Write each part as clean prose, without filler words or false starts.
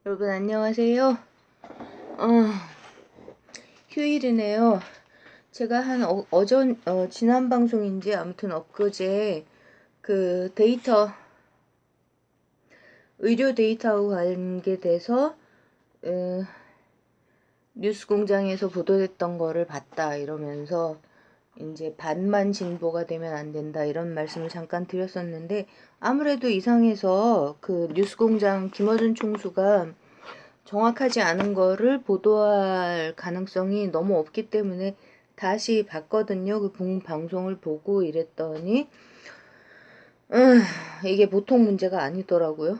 여러분 안녕하세요. 어, 휴일이네요. 제가 지난 방송인지 아무튼 엊그제 그 의료 데이터하고 관계돼서 어, 뉴스공장에서 보도됐던 거를 봤다 이러면서 이제 반만 진보가 되면 안 된다 이런 말씀을 잠깐 드렸었는데, 아무래도 이상해서 그 뉴스공장 김어준 총수가 정확하지 않은 거를 보도할 가능성이 너무 없기 때문에 다시 봤거든요. 그 방송을 보고 이랬더니 이게 보통 문제가 아니더라고요.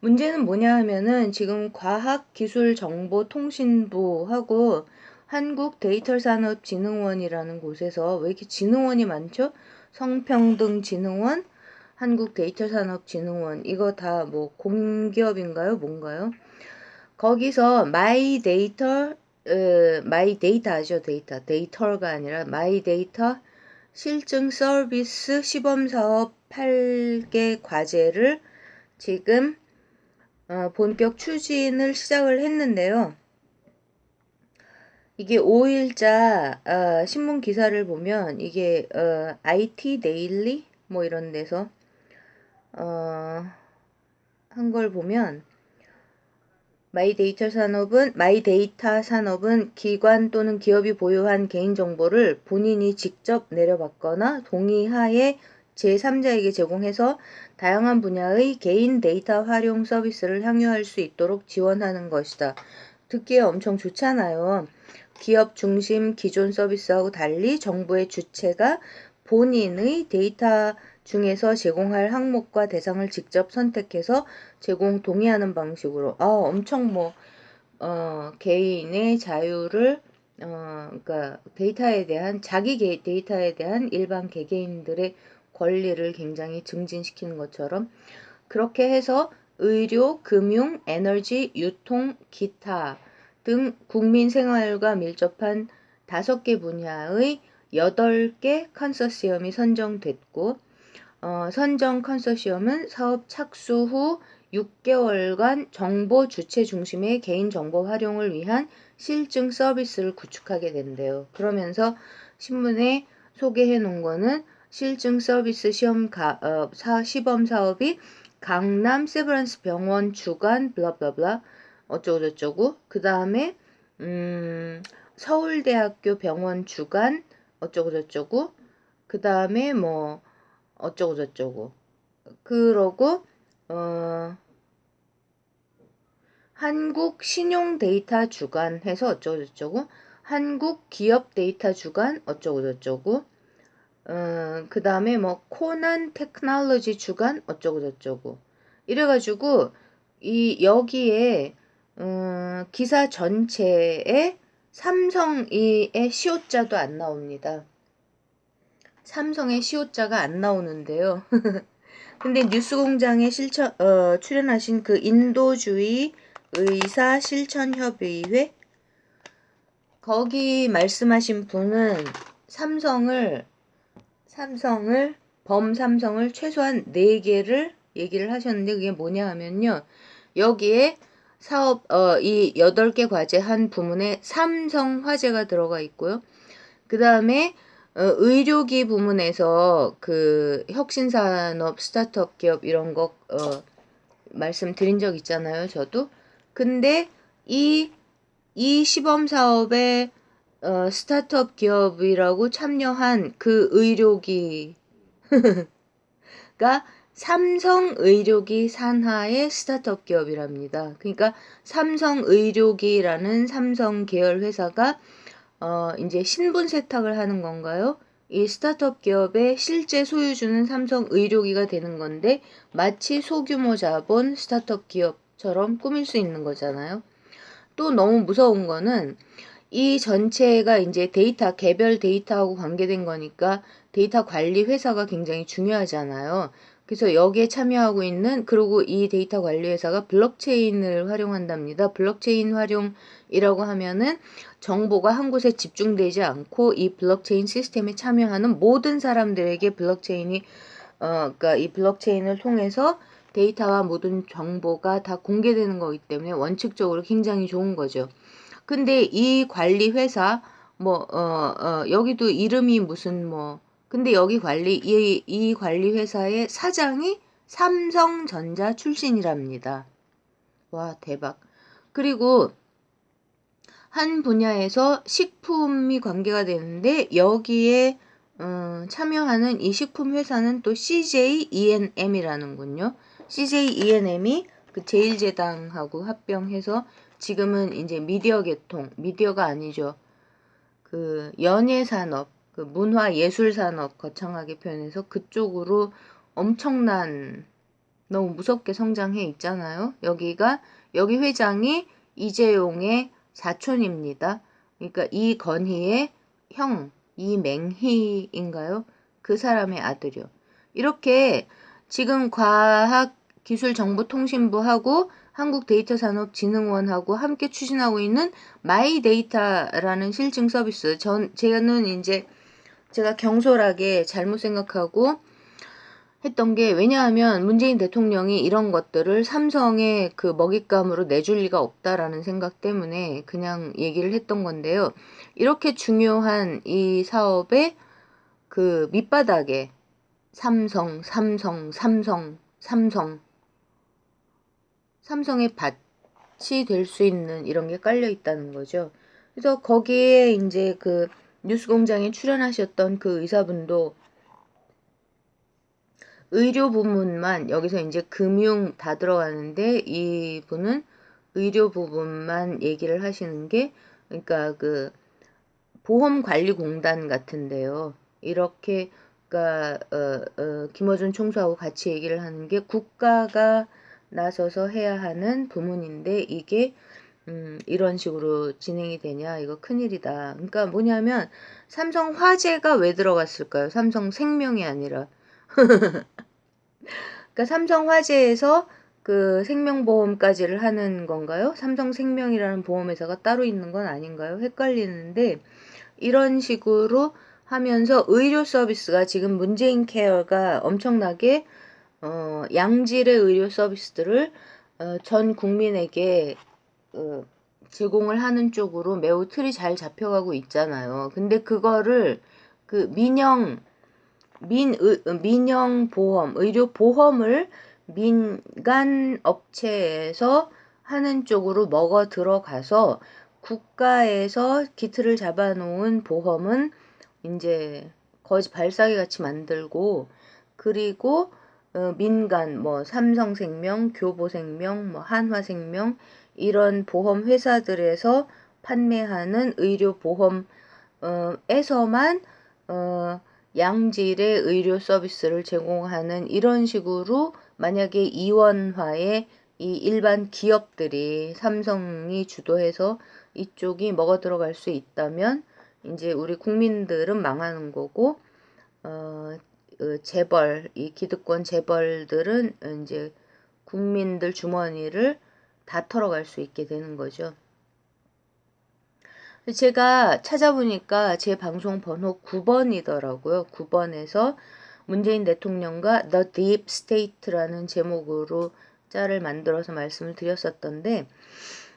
문제는 뭐냐 하면은 지금 과학기술정보통신부하고 한국데이터산업진흥원이라는 곳에서, 왜 이렇게 진흥원이 많죠? 성평등진흥원, 한국데이터산업진흥원, 이거 다 뭐 공기업인가요? 뭔가요? 거기서 마이데이터 아죠? 데이터가 아니라 마이데이터 실증 서비스 시범사업 8개 과제를 지금 본격 추진을 시작을 했는데요. 이게 5일자 신문 기사를 보면 이게 IT 데일리 뭐 이런 데서 한 걸 보면, 마이데이터 산업은 기관 또는 기업이 보유한 개인정보를 본인이 직접 내려받거나 동의하에 제3자에게 제공해서 다양한 분야의 개인 데이터 활용 서비스를 향유할 수 있도록 지원하는 것이다. 듣기에 엄청 좋잖아요. 기업 중심 기존 서비스하고 달리 정부의 주체가 본인의 데이터 중에서 제공할 항목과 대상을 직접 선택해서 제공 동의하는 방식으로, 엄청 개인의 자유를, 그러니까 자기 데이터에 대한 일반 개개인들의 권리를 굉장히 증진시키는 것처럼 그렇게 해서 의료, 금융, 에너지, 유통, 기타 등 국민 생활과 밀접한 5개 분야의 8개 컨소시엄이 선정됐고, 선정 컨소시엄은 사업 착수 후 6개월간 정보 주체 중심의 개인정보 활용을 위한 실증 서비스를 구축하게 된대요. 그러면서 신문에 소개해 놓은 거는 실증 서비스 시범 사업이 강남 세브란스 병원 주간 블라블라블라 어쩌고저쩌고, 그 다음에 서울대학교 병원 주간 어쩌고저쩌고, 그 다음에 뭐 어쩌고저쩌고, 그러고 한국 신용 데이터 주간 해서 어쩌고저쩌고, 한국 기업 데이터 주간 어쩌고저쩌고, 그 다음에 뭐 코난 테크놀로지 주간 어쩌고저쩌고, 이래가지고 여기에 기사 전체에 삼성의 시옷자도 안 나옵니다. 삼성의 시옷자가 안 나오는데요. 근데 뉴스공장에 출연하신 그 인도주의 의사 실천협의회, 거기 말씀하신 분은 삼성을 범삼성을 최소한 4개를 얘기를 하셨는데, 그게 뭐냐 하면요. 여기에 이 8개 과제 한 부문에 삼성 화재가 들어가 있고요. 그 다음에 의료기 부문에서 그 혁신산업 스타트업 기업 이런 거 말씀드린 적 있잖아요, 저도. 근데 이 시범 사업에 스타트업 기업이라고 참여한 그 의료기가 삼성의료기 산하의 스타트업 기업이랍니다. 그러니까 삼성의료기라는 삼성 계열 회사가 이제 신분 세탁을 하는 건가요? 이 스타트업 기업의 실제 소유주는 삼성의료기가 되는 건데, 마치 소규모 자본 스타트업 기업처럼 꾸밀 수 있는 거잖아요. 또 너무 무서운 거는 이 전체가 이제 개별 데이터하고 관계된 거니까 데이터 관리 회사가 굉장히 중요하잖아요. 그래서 여기에 참여하고 있는, 그리고 이 데이터 관리 회사가 블록체인을 활용한답니다. 블록체인 활용이라고 하면은 정보가 한 곳에 집중되지 않고 이 블록체인 시스템에 참여하는 모든 사람들에게 블록체인이 그러니까 이 블록체인을 통해서 데이터와 모든 정보가 다 공개되는 거기 때문에 원칙적으로 굉장히 좋은 거죠. 근데 이 관리 회사 여기도 이름이 무슨 근데 여기 이 관리 회사의 사장이 삼성전자 출신이랍니다. 와, 대박. 그리고 한 분야에서 식품이 관계가 되는데 여기에 참여하는 이 식품 회사는 또 CJ E&M이라는군요. CJ E&M이 그 제일제당하고 합병해서 지금은 이제 미디어 계통, 미디어가 아니죠. 그 연예산업, 그 문화예술산업 거창하게 표현해서 그쪽으로 엄청난 너무 무섭게 성장해 있잖아요. 여기 회장이 이재용의 사촌입니다. 그러니까 이건희의 형, 이맹희인가요? 그 사람의 아들이요. 이렇게 지금 과학기술정보통신부하고 한국데이터산업진흥원하고 함께 추진하고 있는 마이데이터라는 실증 서비스. 저는 이제 제가 경솔하게 잘못 생각하고 했던 게 왜냐하면 문재인 대통령이 이런 것들을 삼성의 그 먹잇감으로 내줄 리가 없다라는 생각 때문에 그냥 얘기를 했던 건데요. 이렇게 중요한 이 사업의 그 밑바닥에 삼성의 밭이 될 수 있는 이런 게 깔려 있다는 거죠. 그래서 거기에 이제 그 뉴스공장에 출연하셨던 그 의사분도 의료 부문만 여기서 이제 금융 다 들어가는데 이분은 의료 부분만 얘기를 하시는 게 그러니까 그 보험관리공단 같은데요. 이렇게 그러니까 김어준 총수하고 같이 얘기를 하는 게 국가가 나서서 해야 하는 부문인데 이게 이런 식으로 진행이 되냐 이거 큰일이다. 그러니까 뭐냐면 삼성화재가 왜 들어갔을까요? 삼성생명이 아니라 그러니까 삼성화재에서 그 생명보험까지를 하는 건가요? 삼성생명이라는 보험회사가 따로 있는 건 아닌가요? 헷갈리는데 이런 식으로 하면서 의료 서비스가 지금 문재인 케어가 엄청나게 양질의 의료 서비스들을 전 국민에게 제공을 하는 쪽으로 매우 틀이 잘 잡혀가고 있잖아요. 근데 그거를 그 민영보험, 의료보험을 민간 업체에서 하는 쪽으로 먹어 들어가서 국가에서 기틀을 잡아놓은 보험은 이제 거의 발사기 같이 만들고 그리고 민간 삼성생명, 교보생명, 한화생명 이런 보험 회사들에서 판매하는 의료보험에서만 양질의 의료 서비스를 제공하는 이런 식으로 만약에 이원화에 이 일반 기업들이 삼성이 주도해서 이쪽이 먹어 들어갈 수 있다면 이제 우리 국민들은 망하는 거고 이 기득권 재벌들은 이제 국민들 주머니를 다 털어갈 수 있게 되는 거죠. 제가 찾아보니까 제 방송 번호 9번이더라고요. 9번에서 문재인 대통령과 The Deep State라는 제목으로 짤을 만들어서 말씀을 드렸었던데,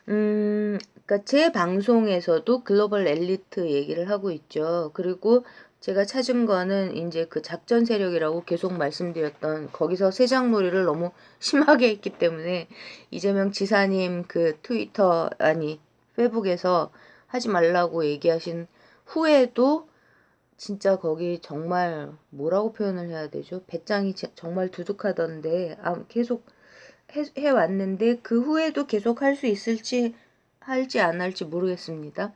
그러니까 제 방송에서도 글로벌 엘리트 얘기를 하고 있죠. 그리고 제가 찾은 거는 이제 그 작전 세력이라고 계속 말씀드렸던 거기서 세장놀이를 너무 심하게 했기 때문에 이재명 지사님 그 트위터 아니 페북에서 하지 말라고 얘기하신 후에도 진짜 거기 정말 뭐라고 표현을 해야 되죠? 배짱이 정말 두둑하던데 계속 해왔는데 그 후에도 계속 할 수 있을지 할지 안 할지 모르겠습니다.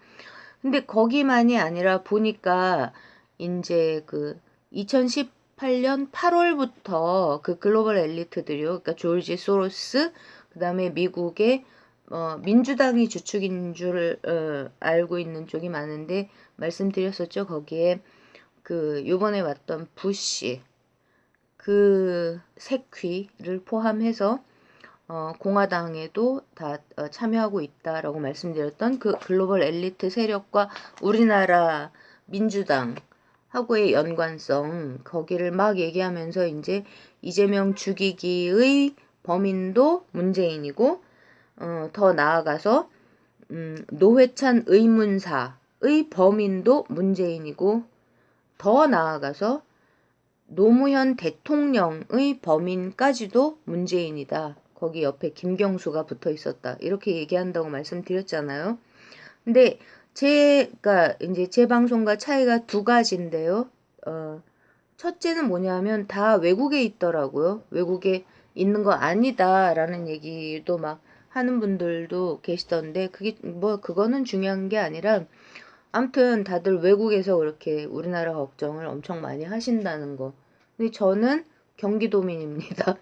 근데 거기만이 아니라 보니까 이제 그 2018년 8월부터 그 글로벌 엘리트들이요. 그러니까 조지 소로스, 그다음에 미국의 민주당이 주축인 줄 알고 있는 쪽이 많은데 말씀드렸었죠. 거기에 그 요번에 왔던 부시 그 세퀴를 포함해서 공화당에도 다 참여하고 있다라고 말씀드렸던 그 글로벌 엘리트 세력과 우리나라 민주당 하고의 연관성, 거기를 막 얘기하면서 이제 이재명 죽이기의 범인도 문재인이고, 더 나아가서 노회찬 의문사의 범인도 문재인이고, 더 나아가서 노무현 대통령의 범인까지도 문재인이다. 거기 옆에 김경수가 붙어 있었다. 이렇게 얘기한다고 말씀드렸잖아요. 근데 제가 이제 제 방송과 차이가 두 가지인데요. 첫째는 뭐냐면 다 외국에 있더라고요. 외국에 있는 거 아니다라는 얘기도 막 하는 분들도 계시던데 그게 뭐 그거는 중요한 게 아니라 아무튼 다들 외국에서 그렇게 우리나라 걱정을 엄청 많이 하신다는 거. 근데 저는 경기도민입니다.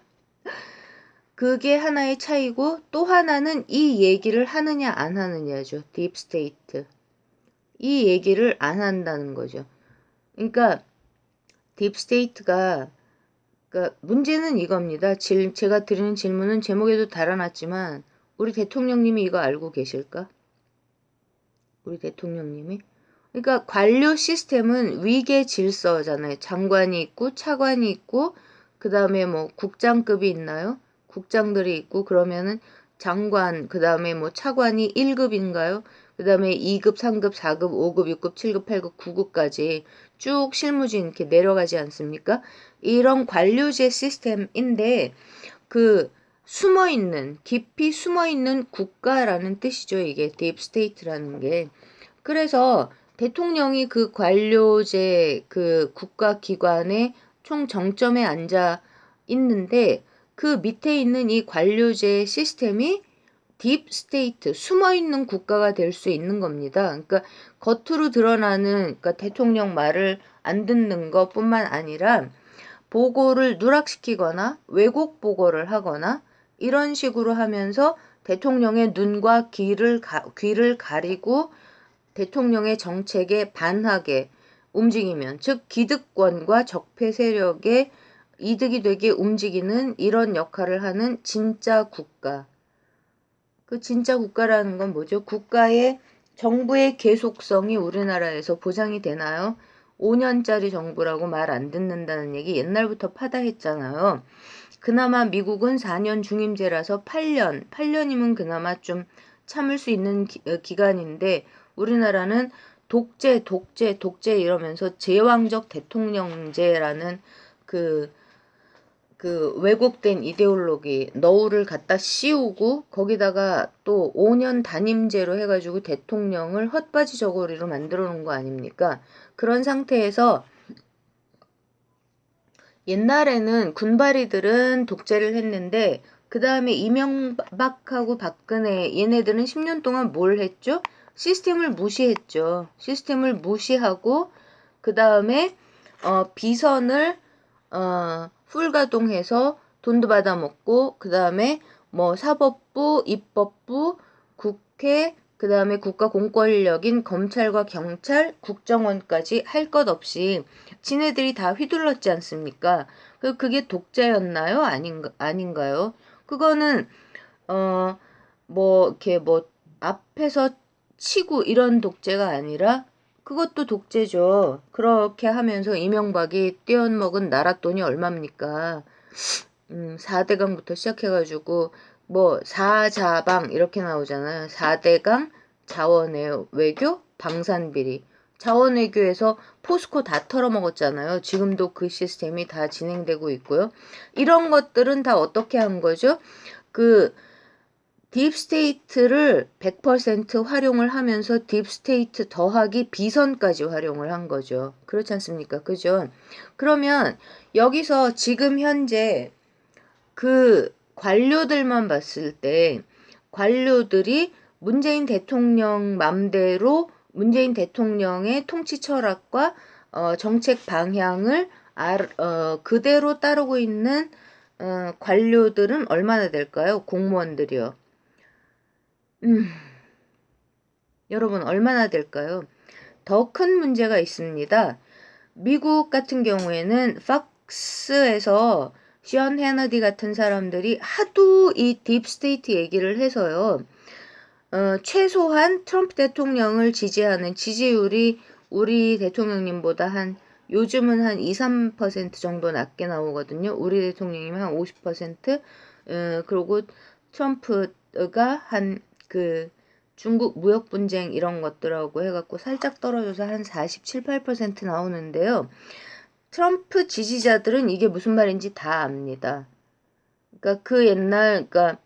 그게 하나의 차이고 또 하나는 이 얘기를 하느냐 안 하느냐죠. 딥스테이트. 이 얘기를 안 한다는 거죠. 그러니까 딥스테이트가 그러니까 문제는 이겁니다. 제가 드리는 질문은 제목에도 달아놨지만 우리 대통령님이 이거 알고 계실까? 우리 대통령님이? 그러니까 관료 시스템은 위계 질서잖아요. 장관이 있고 차관이 있고 그 다음에 뭐 국장급이 있나요? 국장들이 있고 그러면은 장관 그 다음에 뭐 차관이 1급인가요? 그 다음에 2급, 3급, 4급, 5급, 6급, 7급, 8급, 9급까지 쭉 실무진 이렇게 내려가지 않습니까? 이런 관료제 시스템인데 그 숨어있는 깊이 숨어있는 국가라는 뜻이죠. 이게 딥스테이트라는 게. 그래서 대통령이 그 관료제 그 국가기관의 총 정점에 앉아 있는데 그 밑에 있는 이 관료제 시스템이 딥스테이트, 숨어있는 국가가 될 수 있는 겁니다. 그러니까 겉으로 드러나는 그러니까 대통령 말을 안 듣는 것뿐만 아니라 보고를 누락시키거나 왜곡 보고를 하거나 이런 식으로 하면서 대통령의 눈과 귀를 가리고 대통령의 정책에 반하게 움직이면 즉 기득권과 적폐 세력에 이득이 되게 움직이는 이런 역할을 하는 진짜 국가. 그 진짜 국가라는 건 뭐죠? 국가의 정부의 계속성이 우리나라에서 보장이 되나요? 5년짜리 정부라고 말 안 듣는다는 얘기 옛날부터 파다했잖아요. 그나마 미국은 4년 중임제라서 8년이면 그나마 좀 참을 수 있는 기간인데 우리나라는 독재 이러면서 제왕적 대통령제라는 그 왜곡된 이데올로기 너울을 갖다 씌우고 거기다가 또 5년 단임제로 해가지고 대통령을 헛바지 저고리로 만들어 놓은 거 아닙니까? 그런 상태에서 옛날에는 군바리들은 독재를 했는데 그 다음에 이명박하고 박근혜 얘네들은 10년 동안 뭘 했죠? 시스템을 무시했죠. 시스템을 무시하고 그 다음에 비선을 풀가동해서 돈도 받아먹고 그 다음에 뭐 사법부, 입법부, 국회, 그 다음에 국가공권력인 검찰과 경찰, 국정원까지 할 것 없이 지네들이 다 휘둘렀지 않습니까? 그게 독재였나요? 아닌가요? 그거는 뭐 이렇게 뭐 앞에서 치고 이런 독재가 아니라 그것도 독재죠. 그렇게 하면서 이명박이 떼어먹은 나라 돈이 얼마입니까? 4대강부터 시작해가지고 뭐 사자방 이렇게 나오잖아요. 4대강, 자원의 외교, 방산비리. 자원외교에서 포스코 다 털어먹었잖아요. 지금도 그 시스템이 다 진행되고 있고요. 이런 것들은 다 어떻게 한 거죠? 그 딥스테이트를 100% 활용을 하면서 딥스테이트 더하기 비선까지 활용을 한 거죠. 그렇지 않습니까? 그죠? 그러면 여기서 지금 현재 그 관료들만 봤을 때 관료들이 문재인 대통령 맘대로 문재인 대통령의 통치 철학과 정책 방향을 그대로 따르고 있는 관료들은 얼마나 될까요? 공무원들이요. 여러분 얼마나 될까요? 더 큰 문제가 있습니다. 미국 같은 경우에는 팍스에서 션 해너디 같은 사람들이 하도 이 딥스테이트 얘기를 해서요. 최소한 트럼프 대통령을 지지하는 지지율이 우리 대통령님보다 한 요즘은 한 2, 3% 정도 낮게 나오거든요. 우리 대통령님이 한 50%, 그리고 트럼프가 한 그 중국 무역 분쟁 이런 것들하고 해갖고 살짝 떨어져서 한 47, 8% 나오는데요. 트럼프 지지자들은 이게 무슨 말인지 다 압니다. 그러니까 그 옛날, 그러니까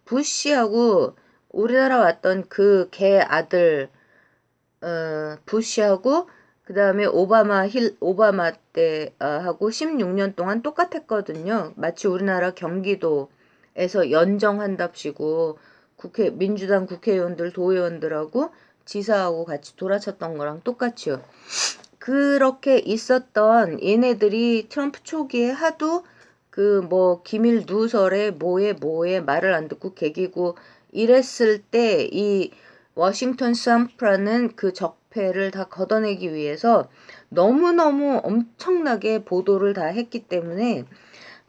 부시하고 우리나라 왔던 그 걔 아들 부시하고 그 다음에 오바마 때 하고 16년 동안 똑같았거든요. 마치 우리나라 경기도에서 연정한답시고 민주당 국회의원들, 도의원들하고 지사하고 같이 돌아쳤던 거랑 똑같이요. 그렇게 있었던 얘네들이 트럼프 초기에 하도 그 뭐 기밀 누설에 뭐에 말을 안 듣고 개기고 이랬을 때 이 워싱턴 스왑프라는 그 적폐를 다 걷어내기 위해서 너무너무 엄청나게 보도를 다 했기 때문에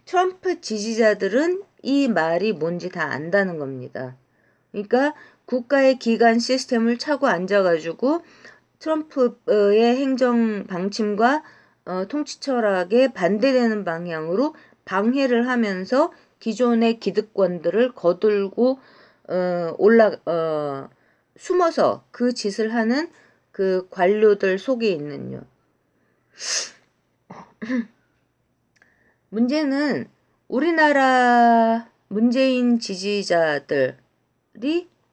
트럼프 지지자들은 이 말이 뭔지 다 안다는 겁니다. 그러니까 국가의 기관 시스템을 차고 앉아가지고 트럼프의 행정 방침과 통치 철학에 반대되는 방향으로 방해를 하면서 기존의 기득권들을 거들고 숨어서 그 짓을 하는 그 관료들 속에 있는요. 문제는 우리나라 문재인 지지자들이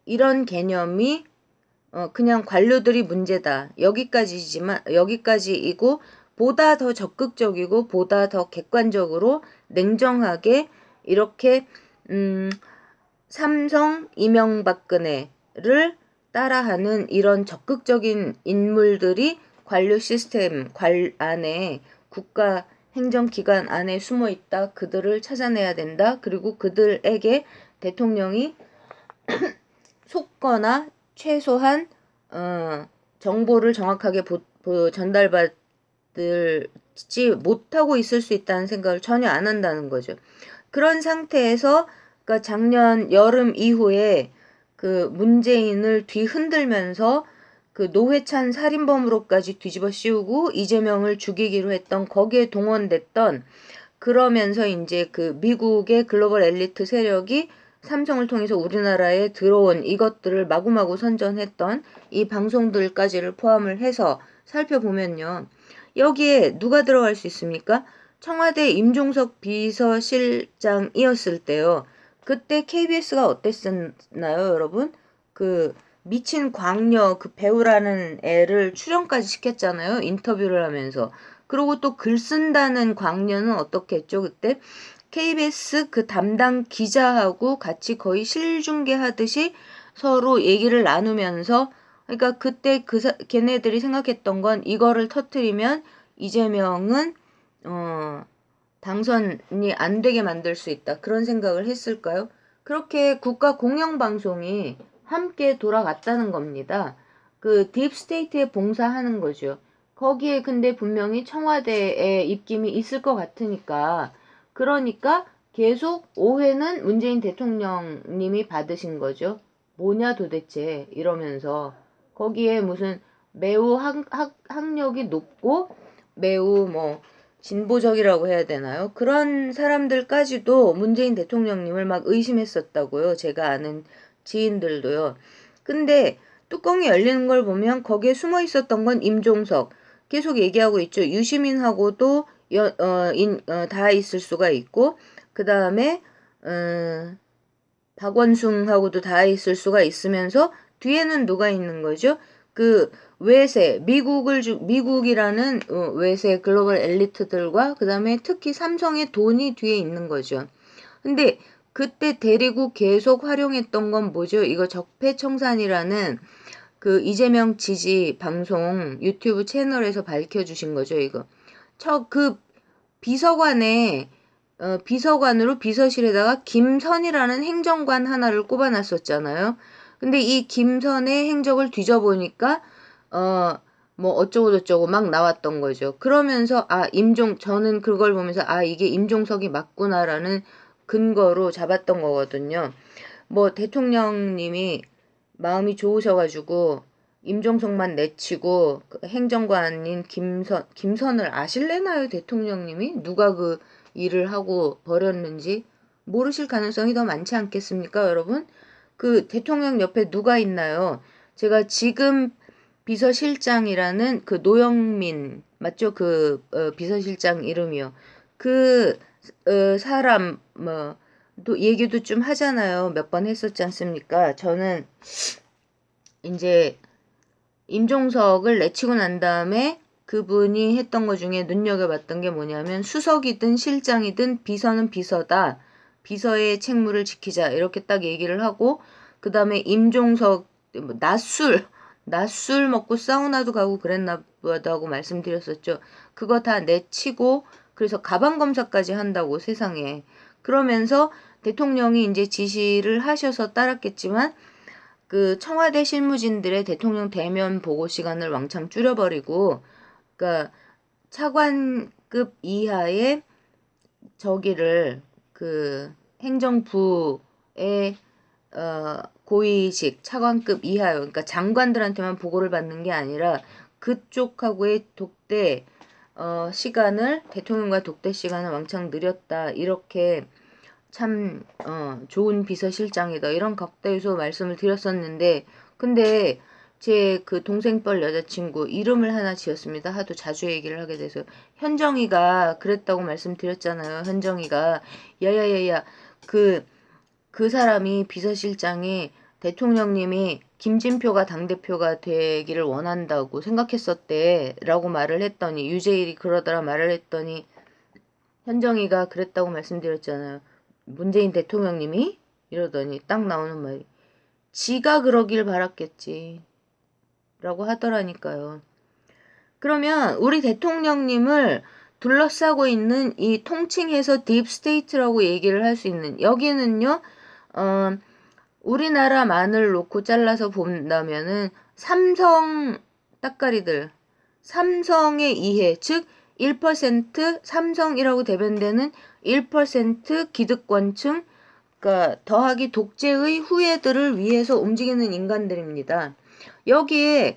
이런 개념이 그냥 관료들이 문제다. 여기까지이고, 보다 더 적극적이고, 보다 더 객관적으로, 냉정하게, 이렇게, 삼성 이명박근혜를 따라하는 이런 적극적인 인물들이 관료 시스템 안에, 국가 행정기관 안에 숨어 있다. 그들을 찾아내야 된다. 그리고 그들에게 대통령이 속거나 최소한 정보를 정확하게 전달받지 못하고 있을 수 있다는 생각을 전혀 안 한다는 거죠. 그런 상태에서 그러니까 작년 여름 이후에 그 문재인을 뒤흔들면서 그 노회찬 살인범으로까지 뒤집어 씌우고 이재명을 죽이기로 했던 거기에 동원됐던 그러면서 이제 그 미국의 글로벌 엘리트 세력이 삼성을 통해서 우리나라에 들어온 이것들을 마구마구 선전했던 이 방송들까지를 포함을 해서 살펴보면요. 여기에 누가 들어갈 수 있습니까? 청와대 임종석 비서실장이었을 때요. 그때 KBS가 어땠었나요, 여러분? 그 미친 광녀 그 배우라는 애를 출연까지 시켰잖아요. 인터뷰를 하면서. 그리고 또 글 쓴다는 광녀는 어떻게 했죠, 그때? KBS 그 담당 기자하고 같이 거의 실중계하듯이 서로 얘기를 나누면서 그러니까 그때 걔네들이 생각했던 건 이거를 터트리면 이재명은 당선이 안 되게 만들 수 있다. 그런 생각을 했을까요? 그렇게 국가 공영방송이 함께 돌아갔다는 겁니다. 그 딥스테이트에 봉사하는 거죠. 거기에 근데 분명히 청와대의 입김이 있을 것 같으니까 그러니까 계속 오해는 문재인 대통령님이 받으신 거죠. 뭐냐 도대체 이러면서 거기에 무슨 매우 학력이 높고 매우 뭐 진보적이라고 해야 되나요? 그런 사람들까지도 문재인 대통령님을 막 의심했었다고요. 제가 아는 지인들도요. 근데 뚜껑이 열리는 걸 보면 거기에 숨어 있었던 건 임종석. 계속 얘기하고 있죠. 유시민하고도 다 있을 수가 있고, 그 다음에, 박원순하고도 다 있을 수가 있으면서 뒤에는 누가 있는 거죠? 그 외세, 미국이라는 외세 글로벌 엘리트들과 그 다음에 특히 삼성의 돈이 뒤에 있는 거죠. 근데 그때 데리고 계속 활용했던 건 뭐죠? 이거 적폐청산이라는 그 이재명 지지 방송 유튜브 채널에서 밝혀주신 거죠, 이거. 그 비서관으로 비서실에다가 김선이라는 행정관 하나를 꼽아놨었잖아요. 근데 이 김선의 행적을 뒤져보니까 뭐 어쩌고저쩌고 막 나왔던 거죠. 그러면서 저는 그걸 보면서 이게 임종석이 맞구나라는 근거로 잡았던 거거든요. 뭐 대통령님이 마음이 좋으셔가지고 임종석만 내치고 그 행정관인 김선을 아실래나요, 대통령님이? 누가 그 일을 하고 버렸는지 모르실 가능성이 더 많지 않겠습니까, 여러분? 그 대통령 옆에 누가 있나요? 제가 지금 비서실장이라는 그 노영민 맞죠? 그 비서실장 이름이요. 그 사람 뭐 또 얘기도 좀 하잖아요. 몇 번 했었지 않습니까? 저는 이제 임종석을 내치고 난 다음에 그분이 했던 것 중에 눈여겨봤던 게 뭐냐면 수석이든 실장이든 비서는 비서다. 비서의 책무를 지키자. 이렇게 딱 얘기를 하고 그 다음에 임종석 뭐 낮술 먹고 사우나도 가고 그랬나 보다고 말씀드렸었죠. 그거 다 내치고 그래서 가방 검사까지 한다고 세상에. 그러면서 대통령이 이제 지시를 하셔서 따랐겠지만 그 청와대 실무진들의 대통령 대면 보고 시간을 왕창 줄여버리고, 그러니까 차관급 이하의 저기를 그 행정부의 고위직 차관급 이하요. 그러니까 장관들한테만 보고를 받는 게 아니라 그쪽하고의 독대 시간을 대통령과 독대 시간을 왕창 늘렸다. 이렇게 참 좋은 비서실장이다 이런 각도에서 말씀을 드렸었는데 근데 제 그 동생뻘 여자친구 이름을 하나 지었습니다. 하도 자주 얘기를 하게 돼서 현정이가 그랬다고 말씀드렸잖아요. 현정이가 야야야야 그 사람이 비서실장이 대통령님이 김진표가 당대표가 되기를 원한다고 생각했었대 라고 말을 했더니 유재일이 그러더라 말을 했더니 현정이가 그랬다고 말씀드렸잖아요. 문재인 대통령님이 이러더니 딱 나오는 말이 지가 그러길 바랐겠지 라고 하더라니까요. 그러면 우리 대통령님을 둘러싸고 있는 이 통칭해서 딥스테이트라고 얘기를 할 수 있는 여기는요. 우리나라만을 놓고 잘라서 본다면은 삼성 따까리들 삼성의 이해 즉 1% 삼성이라고 대변되는 1% 기득권층 그러니까 더하기 독재의 후예들을 위해서 움직이는 인간들입니다. 여기에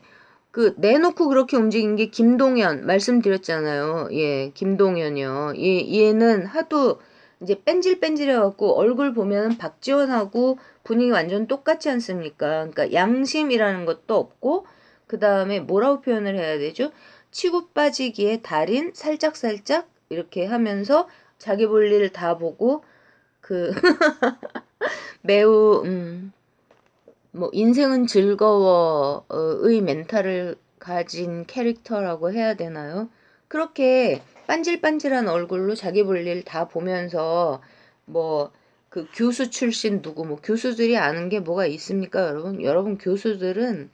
그 내놓고 그렇게 움직인 게 김동연 말씀드렸잖아요. 예, 김동연이요. 얘는 하도 이제 뺀질뺀질해갖고 얼굴 보면 박지원하고 분위기 완전 똑같지 않습니까? 그러니까 양심이라는 것도 없고 그 다음에 뭐라고 표현을 해야 되죠? 치고 빠지기에 달인 살짝살짝 이렇게 하면서 자기 볼일 다 보고 그 매우 뭐 인생은 즐거워의 멘탈을 가진 캐릭터라고 해야 되나요? 그렇게 반질반질한 얼굴로 자기 볼일 다 보면서 뭐 그 교수 출신 누구 뭐 교수들이 아는 게 뭐가 있습니까, 여러분? 여러분 교수들은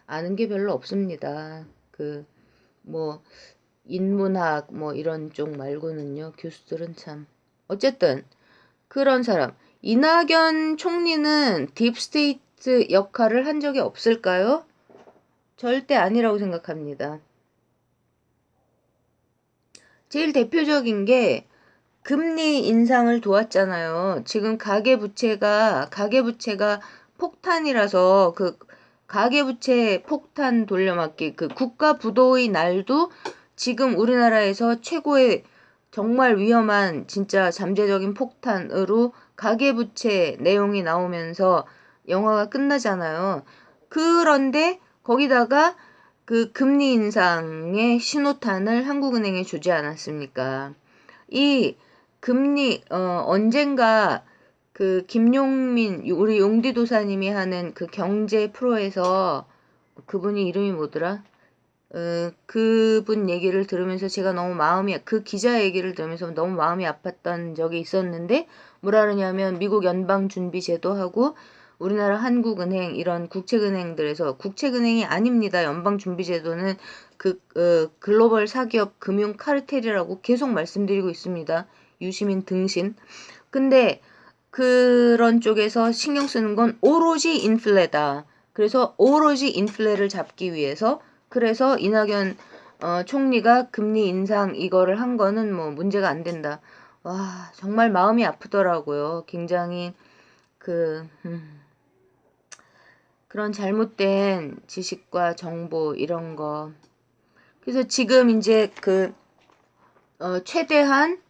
아는 게 별로 없습니다. 그 뭐 인문학 뭐 이런 쪽 말고는요. 교수들은 참 어쨌든 그런 사람. 이낙연 총리는 딥스테이트 역할을 한 적이 없을까요? 절대 아니라고 생각합니다. 제일 대표적인 게 금리 인상을 도왔잖아요. 지금 가계부채가 폭탄이라서 그 가계부채 폭탄 돌려막기 그 국가 부도의 날도 지금 우리나라에서 최고의 정말 위험한 진짜 잠재적인 폭탄으로 가계부채 내용이 나오면서 영화가 끝나잖아요. 그런데 거기다가 그 금리 인상의 신호탄을 한국은행에 주지 않았습니까? 이 금리 언젠가 그 김용민 우리 용디도사님이 하는 그 경제 프로에서 그분이 이름이 뭐더라? 그분 얘기를 들으면서 제가 너무 그 기자 얘기를 들으면서 너무 마음이 아팠던 적이 있었는데, 뭐라 그러냐면, 미국 연방준비제도하고 우리나라 한국은행, 이런 국책은행들에서, 국책은행이 아닙니다. 연방준비제도는 글로벌 사기업 금융 카르텔이라고 계속 말씀드리고 있습니다. 유시민 등신. 근데 그런 쪽에서 신경 쓰는 건 오로지 인플레다. 그래서 오로지 인플레를 잡기 위해서 그래서 이낙연 총리가 금리 인상 이거를 한 거는 뭐 문제가 안 된다. 와, 정말 마음이 아프더라고요. 굉장히 그 그런 잘못된 지식과 정보 이런 거. 그래서 지금 이제 최대한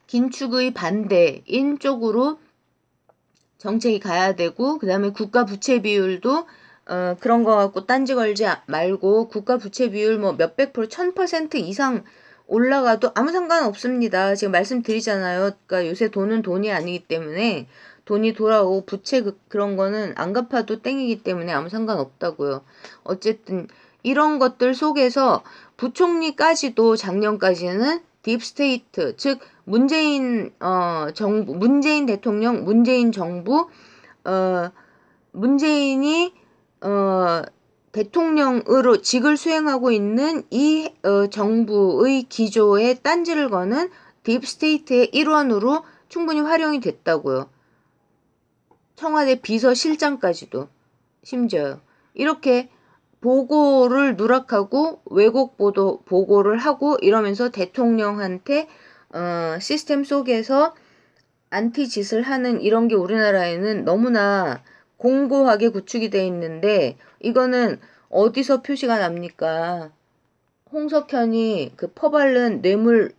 긴축의 반대인 쪽으로 정책이 가야 되고, 그 다음에 국가 부채 비율도 그런 거 갖고 딴지 걸지 말고 국가 부채 비율 뭐 몇백 프로, 1000% 이상 올라가도 아무 상관 없습니다. 지금 말씀드리잖아요. 그러니까 요새 돈은 돈이 아니기 때문에 돈이 돌아오고 부채 그런 거는 안 갚아도 땡이기 때문에 아무 상관 없다고요. 어쨌든 이런 것들 속에서 부총리까지도 작년까지는 딥스테이트, 즉 문재인 정부, 문재인 대통령, 문재인 정부, 문재인이 대통령으로 직을 수행하고 있는 이 정부의 기조에 딴지를 거는 딥스테이트의 일원으로 충분히 활용이 됐다고요. 청와대 비서실장까지도 심지어요. 이렇게 보고를 누락하고 왜곡 보고를 하고 이러면서 대통령한테 시스템 속에서 안티 짓을 하는 이런 게 우리나라에는 너무나 공고하게 구축이 돼 있는데, 이거는 어디서 표시가 납니까? 홍석현이 그 퍼바른 뇌물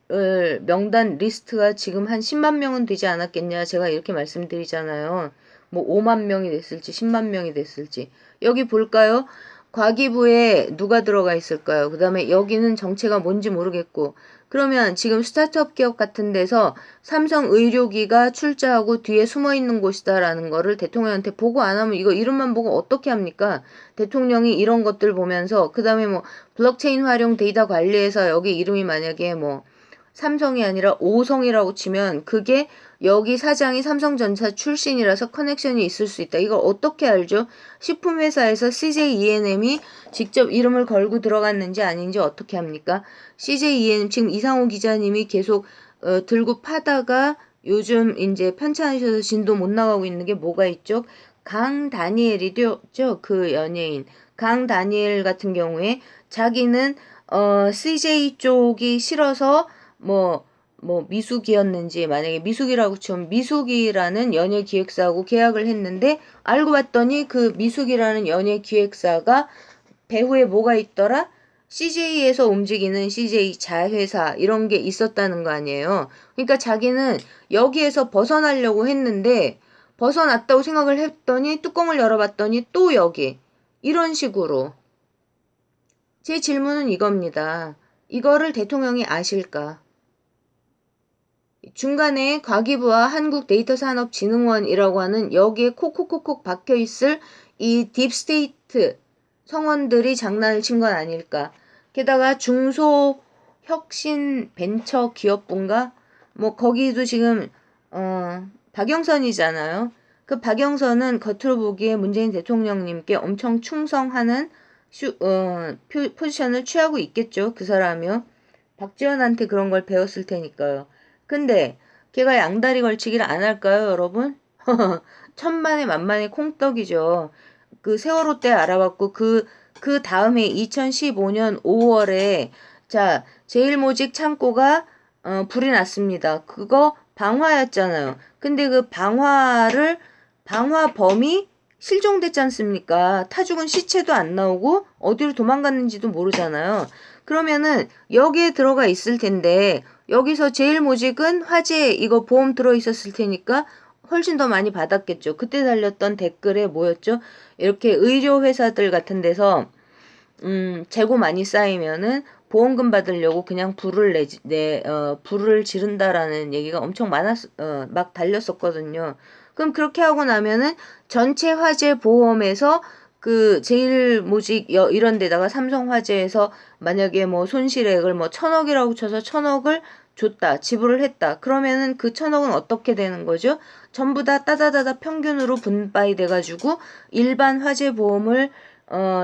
명단 리스트가 지금 한 10만 명은 되지 않았겠냐, 제가 이렇게 말씀드리잖아요. 뭐 5만 명이 됐을지 10만 명이 됐을지. 여기 볼까요? 과기부에 누가 들어가 있을까요? 그 다음에 여기는 정체가 뭔지 모르겠고, 그러면 지금 스타트업 기업 같은 데서 삼성 의료기가 출자하고 뒤에 숨어 있는 곳이다라는 거를 대통령한테 보고 안 하면 이거 이름만 보고 어떻게 합니까? 대통령이 이런 것들 보면서, 그 다음에 뭐 블록체인 활용 데이터 관리에서 여기 이름이 만약에 뭐 삼성이 아니라 오성이라고 치면 그게 여기 사장이 삼성전자 출신이라서 커넥션이 있을 수 있다. 이걸 어떻게 알죠? 식품회사에서 CJ ENM이 직접 이름을 걸고 들어갔는지 아닌지 어떻게 합니까? CJ ENM 지금 이상호 기자님이 계속 들고 파다가 요즘 이제 편찮으셔서 진도 못 나가고 있는 게 뭐가 있죠? 강다니엘이죠, 그 연예인. 강다니엘 같은 경우에 자기는 CJ 쪽이 싫어서 뭐 미숙이었는지, 만약에 미숙이라고 치면 미숙이라는 연예 기획사하고 계약을 했는데 알고 봤더니 그 미숙이라는 연예 기획사가 배후에 뭐가 있더라? CJ에서 움직이는 CJ 자회사 이런 게 있었다는 거 아니에요. 그러니까 자기는 여기에서 벗어나려고 했는데 벗어났다고 생각을 했더니 뚜껑을 열어봤더니 또 여기 이런 식으로. 제 질문은 이겁니다. 이거를 대통령이 아실까? 중간에 과기부와 한국데이터산업진흥원이라고 하는 여기에 콕콕콕콕 박혀있을 이 딥스테이트 성원들이 장난을 친 건 아닐까. 게다가 중소혁신벤처기업부인가? 뭐 거기도 지금 박영선이잖아요. 그 박영선은 겉으로 보기에 문재인 대통령님께 엄청 충성하는 포지션을 취하고 있겠죠. 그 사람이요. 박지원한테 그런 걸 배웠을 테니까요. 근데 걔가 양다리 걸치기를 안 할까요, 여러분? 천만에 만만의 콩떡이죠. 그 세월호 때 알아봤고 그 다음에 2015년 5월에 자 제일모직 창고가 불이 났습니다. 그거 방화였잖아요. 근데 그 방화범이 실종됐지 않습니까? 타 죽은 시체도 안 나오고 어디로 도망갔는지도 모르잖아요. 그러면은 여기에 들어가 있을 텐데 여기서 제일모직은 화재 이거 보험 들어있었을 테니까 훨씬 더 많이 받았겠죠. 그때 달렸던 댓글에 뭐였죠? 이렇게 의료회사들 같은 데서 재고 많이 쌓이면은 보험금 받으려고 그냥 불을 지른다라는 얘기가 엄청 막 달렸었거든요. 그럼 그렇게 하고 나면은 전체 화재 보험에서 그 제일모직 이런 데다가 삼성화재에서 만약에 뭐 손실액을 뭐 1000억이라고 쳐서 1000억을 줬다, 지불을 했다. 그러면은 그 1000억은 어떻게 되는 거죠? 전부 다 따다다다 평균으로 분바이 돼가지고 일반 화재 보험을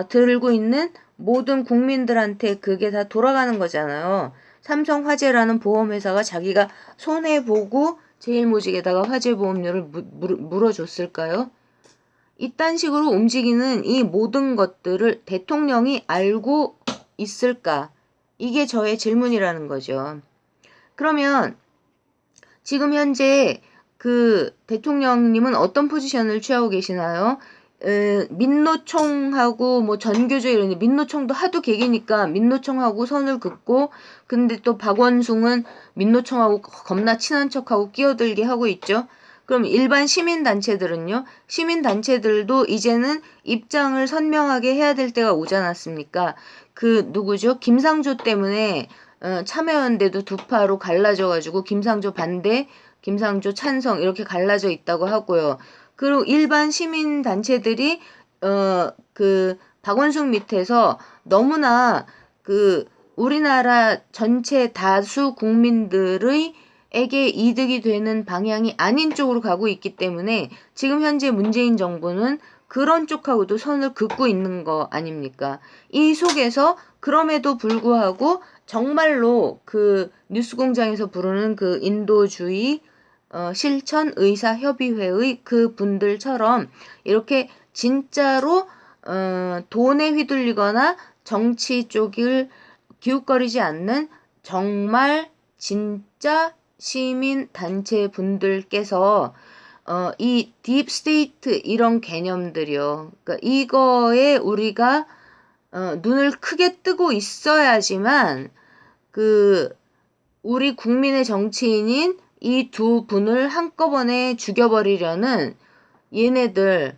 들고 있는 모든 국민들한테 그게 다 돌아가는 거잖아요. 삼성화재라는 보험회사가 자기가 손해보고 제일모직에다가 화재보험료를 물어줬을까요? 이딴 식으로 움직이는 이 모든 것들을 대통령이 알고 있을까? 이게 저의 질문이라는 거죠. 그러면 지금 현재 그 대통령님은 어떤 포지션을 취하고 계시나요? 민노총하고 뭐 전교조 이런 민노총도 하도 개기니까 민노총하고 선을 긋고, 근데 또 박원순은 민노총하고 겁나 친한 척하고 끼어들게 하고 있죠. 그럼 일반 시민단체들은요? 시민단체들도 이제는 입장을 선명하게 해야 될 때가 오지 않았습니까? 그 누구죠? 김상조 때문에 참여연대도 두 파로 갈라져가지고 김상조 반대, 김상조 찬성 이렇게 갈라져 있다고 하고요. 그리고 일반 시민 단체들이 그 박원순 밑에서 너무나 그 우리나라 전체 다수 국민들의 에게 이득이 되는 방향이 아닌 쪽으로 가고 있기 때문에 지금 현재 문재인 정부는 그런 쪽하고도 선을 긋고 있는 거 아닙니까? 이 속에서 그럼에도 불구하고 정말로 그 뉴스공장에서 부르는 그 인도주의 실천 의사협의회의 그 분들처럼 이렇게 진짜로 돈에 휘둘리거나 정치 쪽을 기웃거리지 않는 정말 진짜 시민 단체 분들께서 이 딥스테이트 이런 개념들이요. 그러니까 이거에 우리가 눈을 크게 뜨고 있어야지만 그 우리 국민의 정치인인 이 두 분을 한꺼번에 죽여버리려는 얘네들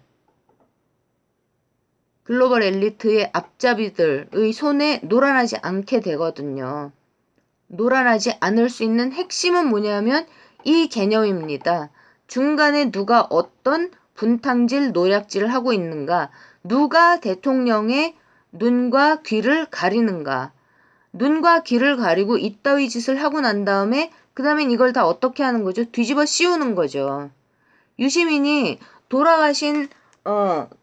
글로벌 엘리트의 앞잡이들의 손에 놀아나지 않게 되거든요. 놀아나지 않을 수 있는 핵심은 뭐냐면 이 개념입니다. 중간에 누가 어떤 분탕질 노략질을 하고 있는가, 누가 대통령의 눈과 귀를 가리는가, 눈과 귀를 가리고 이따위 짓을 하고 난 다음에 그 다음엔 이걸 다 어떻게 하는 거죠? 뒤집어 씌우는 거죠. 유시민이 돌아가신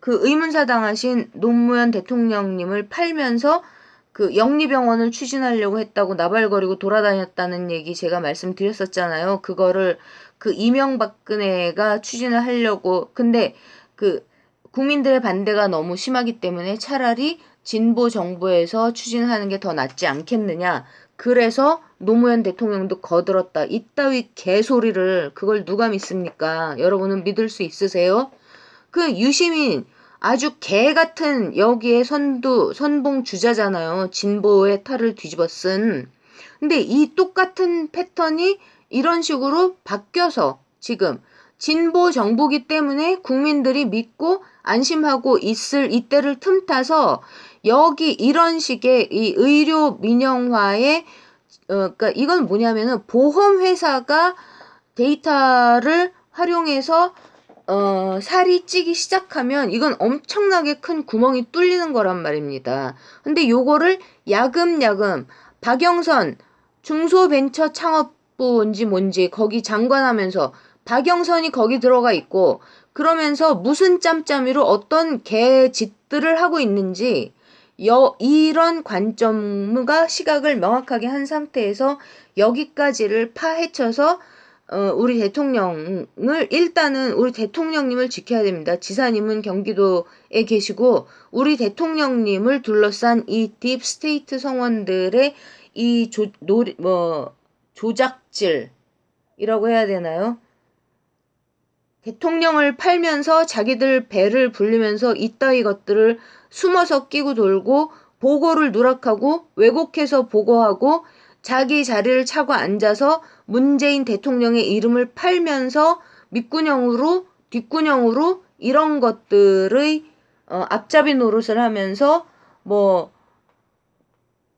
그 의문사 당하신 노무현 대통령님을 팔면서 그 영리병원을 추진하려고 했다고 나발거리고 돌아다녔다는 얘기 제가 말씀드렸었잖아요. 그거를 그 이명박근혜가 추진을 하려고, 근데 그 국민들의 반대가 너무 심하기 때문에 차라리 진보 정부에서 추진하는 게 더 낫지 않겠느냐. 그래서 노무현 대통령도 거들었다. 이따위 개소리를 그걸 누가 믿습니까? 여러분은 믿을 수 있으세요? 그 유시민 아주 개 같은 여기에 선봉 주자잖아요. 진보의 탈을 뒤집어 쓴. 근데 이 똑같은 패턴이 이런 식으로 바뀌어서 지금 진보 정부기 때문에 국민들이 믿고 안심하고 있을 이때를 틈타서 여기 이런 식의 이 의료 민영화에 그러니까 이건 뭐냐면은 보험회사가 데이터를 활용해서 살이 찌기 시작하면 이건 엄청나게 큰 구멍이 뚫리는 거란 말입니다. 근데 요거를 야금야금 박영선 중소벤처창업부인지 뭔지 거기 장관하면서 박영선이 거기 들어가 있고 그러면서 무슨 짬짬이로 어떤 개짓들을 하고 있는지 이런 관점과 시각을 명확하게 한 상태에서 여기까지를 파헤쳐서 우리 대통령을 일단은 우리 대통령님을 지켜야 됩니다. 지사님은 경기도에 계시고 우리 대통령님을 둘러싼 이 딥스테이트 성원들의 이 조작질이라고 해야 되나요? 대통령을 팔면서 자기들 배를 불리면서 이따위 것들을 숨어서 끼고 돌고 보고를 누락하고 왜곡해서 보고하고 자기 자리를 차고 앉아서 문재인 대통령의 이름을 팔면서 밑구녕으로 뒷구녕으로 이런 것들의 앞잡이 노릇을 하면서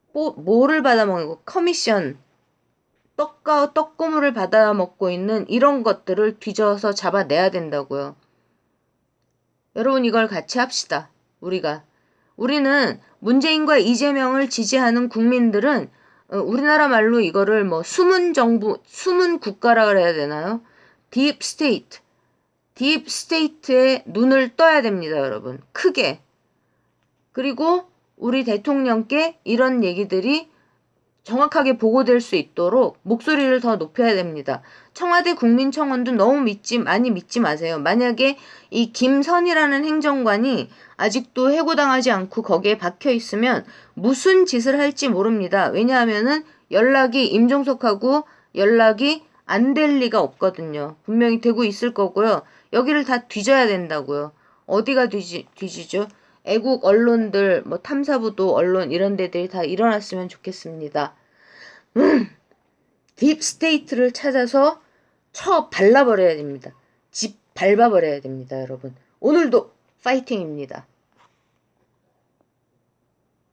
뭐를 받아먹고 커미션 떡과 떡고물을 받아먹고 있는 이런 것들을 뒤져서 잡아내야 된다고요. 여러분 이걸 같이 합시다. 우리는 문재인과 이재명을 지지하는 국민들은 우리나라 말로 이거를 숨은 정부, 숨은 국가라 그래야 되나요? 딥스테이트에 눈을 떠야 됩니다, 여러분. 크게. 그리고 우리 대통령께 이런 얘기들이 정확하게 보고될 수 있도록 목소리를 더 높여야 됩니다. 청와대 국민청원도 너무 많이 믿지 마세요. 만약에 이 김선이라는 행정관이 아직도 해고당하지 않고 거기에 박혀 있으면 무슨 짓을 할지 모릅니다. 왜냐하면은 연락이 임종석하고 연락이 안 될 리가 없거든요. 분명히 되고 있을 거고요. 여기를 다 뒤져야 된다고요. 어디가 뒤지죠? 애국 언론들, 뭐 탐사보도 언론 이런 데들이 다 일어났으면 좋겠습니다. 딥스테이트를 찾아서 발라버려야 됩니다. 집 밟아버려야 됩니다, 여러분. 오늘도 파이팅입니다.